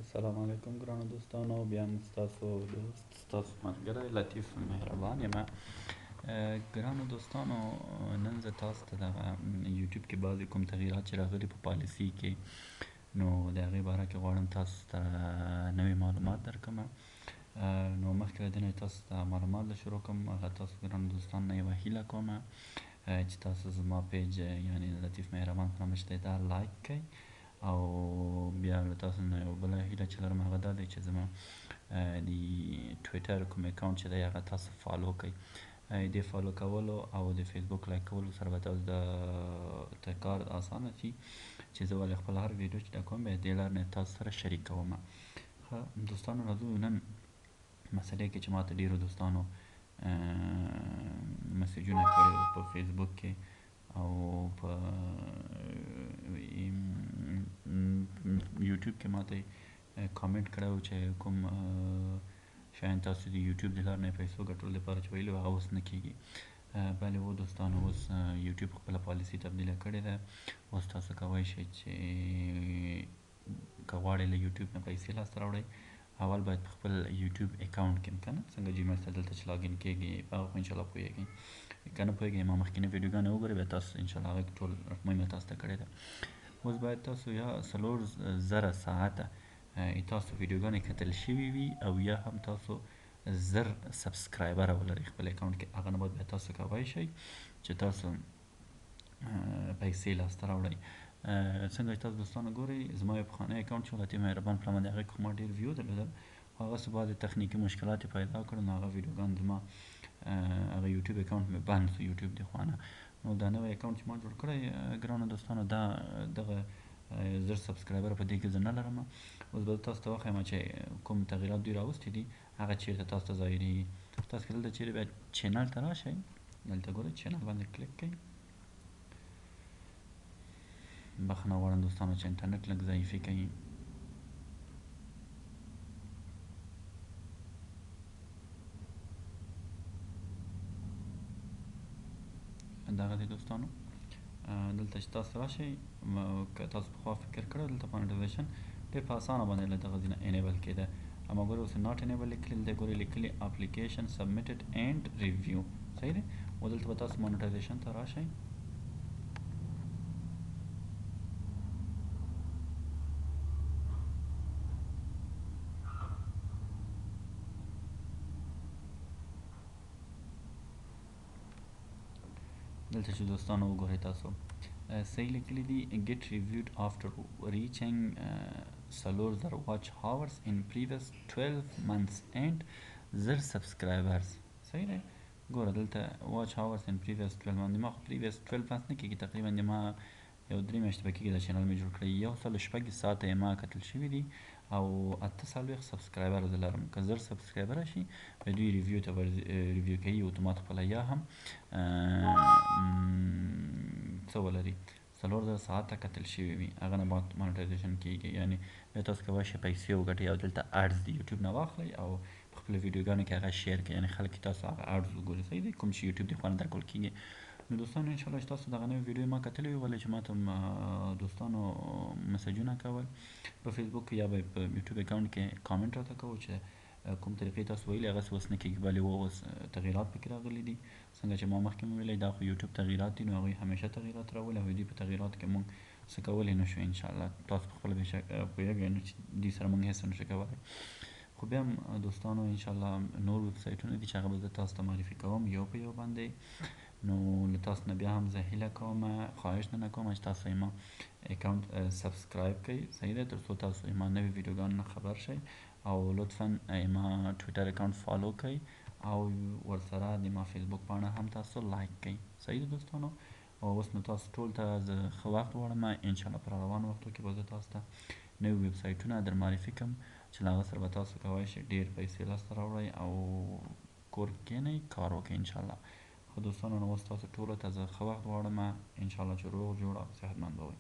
السلام علیکم ګرانو دوستانو، بیا هم ستاسو دوست ستاسو ملګری لطیف مهربان یم. ګرانو دوستانو، نن زه تاسو ته دغه یوټیوب کې بعضې کوم تغییرات چې راغلي په پالیسي کې، نو د هغې باره کې غواړم تاسو ته نوې معلومات درکړم. نو مخکې له دې نه تاسو ته معلومات له شروع کوم، هغه تاسو ګرانو دوستانو نه یوه هیله کوم چې تاسو زما پیج یعنې لطیف مهربان په نامه چې دی دا لایک کړئ، او بیا له تاسو نه یوه بله هیله چې لرم هغه دا دی چې زما د ټویټر کوم اکاونټ چې دی هغه تاسو فالو کړئ. د فالو کولو او د فیسبوک لایک کولو سره به تاسو ته کار اسانه شي چې زه ولې خپل هر ویډیو چې دا کوم بیا دې لارې نه تاسو سره شریک کوم. ښه دوستانو، راځو نن مسئلې کې چې ماته ډېرو دوستانو مسیجونه کړي په فیسبوک کې او په یوټیوب کې ماته کامنټ کړی و چې کوم شیان تاسو د یوټیوب د لارې نه پیسو ګټلو لپاره چې ویلي وو هغه اوس نه کېږي. بلې و دوستانو، اوس یوټیوب خپله پالیسي تبدیله کړې ده. اوس تاسو کولی شئ چې که غواړئ له یوټیوب نه پیسې لاسته راوړئ، اول باید په خپل یوټیوب اکاونټ کې که نه څنګه جیمیل ته دلته چې لاګین کېږي په هغه خو انشاءالله پوهېږئ. که نه پوهېږئ ما مخکینۍ ویډیوګانې وګورئ، بیا تاسو انشاءالله هغه ټول رقمۍ مې تاسو ته کړې ده. اوس باید تاسو یا 4000 ساعته تاسو ویډیوګانې کتل شوي وي او یا هم تاسو 1000 سبسکرایبره ولرئ خپل اکاونټ کې، هغه نه بعد بیا تاسو کولی شئ چې تاسو پیسې لاسته راوړئ. څنګه چې تاسو دوستانو ګورئ، زما یو پخوانی اکاونټ چې لطیف مهربان په نامه د هغې کې خو ما ډېر ویو درلودل، هغه څه بعضې تخنیکي مشکلات یې پیدا کړل، نو هغه ویډیوګان زما هغه یوټیوب اکاونټ مې بند شو یوټیوب د خوا نه. نو دا نوی اکاونټ چې ما جوړ کړی ګرانو دوستانو، دا دغه 1000 سبسکرایبره په دې کې زه نه لرم. اوس به تاسو ته وښیم چې کوم تغییرات دوی راوستي دي هغه چېرته تاسو ته ظاهرېږي. تاسو که دلته چیرې بیا چینل ته راشئ، دلته ګورئ چینل باندې کلیک کړئ. بخښنه غواړم دوستانو چې انټرنټ لږ ضعیفي کوي. دغه دی دوستانو، دلته چې تاسو راشئ، که تاسو پخوا فکر کړی دلته مانیټایزیشن ډېر په اسانه باندې له دغه ځای نه انیبل کېده، اما ګورئ اوس ناټ انیبل لیکلي، دلته ګورئ لیکلي اپلیکیشن سبمیټډ اینډ ریویو، صحیح دی. او دلته به تاسو مانیټایزیشن ته راشئ. دلته چې دوستانو وګورئ تاسو صحیح لیکلي دي get reviewed after reaching 4000 watch hours in previous 12 months and 1000 subscribers. صحیح دی. ګوره دلته watch hours in previous 12 months، ما خو previous 12 months نه کېږي، تقریبا د ما یو 3 میاشتې به کېږي دا چینل مې جوړ کړی، 106 ساعته یې ما کتل شوي دي او 48 سبسکرایبر زه لرم. که 1000 سبسکرایبره شي بیا دوی ریویو ته ریویو کوي اتومات خپله، یا هم څه ولري 4000 ساعته کتل شوي وي هغه نه بعد مانیټایزیشن کېږي، یعنې بیا تاسو کولی شئ پیسې وګټئ او دلته اډز د یوټیوب نه واخلئ او په خپلو ویډیوګانو کې هغه شیر کړئ، یعنې خلک تاسو هغه اډز وګوري، صحیح دی، کوم چې یوټیوب د خوا نه درکول کېږي. نو دوستانو انشاءالله چې تاسو دغه نوې ویډیو ما کتلې وي، ولې چې ما ته دوستانو مسیجونه کول په فیسبوک کې یا به په یوټیوب اکاونټ کې کامنټ راته کوو چې کوم طریقې تاسو ویلي هغسې اوس نه کېږي، بلې اوس تغییرات پکې راغلي دي. څنګه چې ما مخکې مې ویلی دا خو یوټیوب تغییرات دي، نو هغوی همیشه تغییرات راولي او دوی په تغییراتو کې موږ څه کولی نه شو. انشاءالله تاسو پخپله بېشک پوهېږئ نو چې دوی سره موږ هېڅ نه شو کولی. خو بیا هم دوستانو انشاءالله نور ویب سایټونه دي چې هغه به زه تاسو ته معرفي کوم یو په یو باندې. نو له تاسو نه بیا هم زه هیله کوم، خواهش نه کوم چې تاسو یې ما اکاونټ سبسکرایب کړئ، صحیح دی، تر څو تاسو یې ما نوې ویډیوګانو نه خبر شئ، او لطفا ما ټویټر اکاونټ فالو کړئ او ورسره د ما فیسبوک پاڼه هم تاسو لایک کړئ، صحیح دی دوستانو. او اوس نو تاسو ټول ته زه ښه وخت غواړم، انشاءالله په راروانو وختو کې به زه تاسو ته نوي ویب سایټونه در معرفي کړم چې له هغه سره به تاسو کولی شئ ډېر پیسې لاسته راوړئ او کور کې کښېنئ کار وکړئ انشاءالله. خو دوستانو نو اوس تاسو ټولو ته زه ښه وخت غواړم، انشاءالله چې روغ جوړ او صحتمند به وئ.